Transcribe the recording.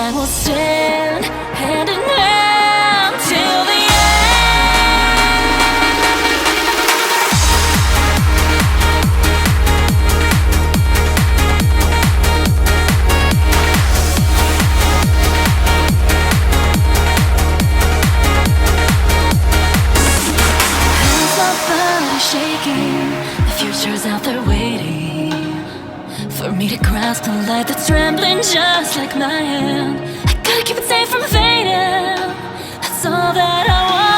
and we'll stand hand in hand till the end. Hands my body shaking, the future's out there waiting for me to grasp the light that's trembling just like my hand. I gotta keep it safe from fading. That's all that I want.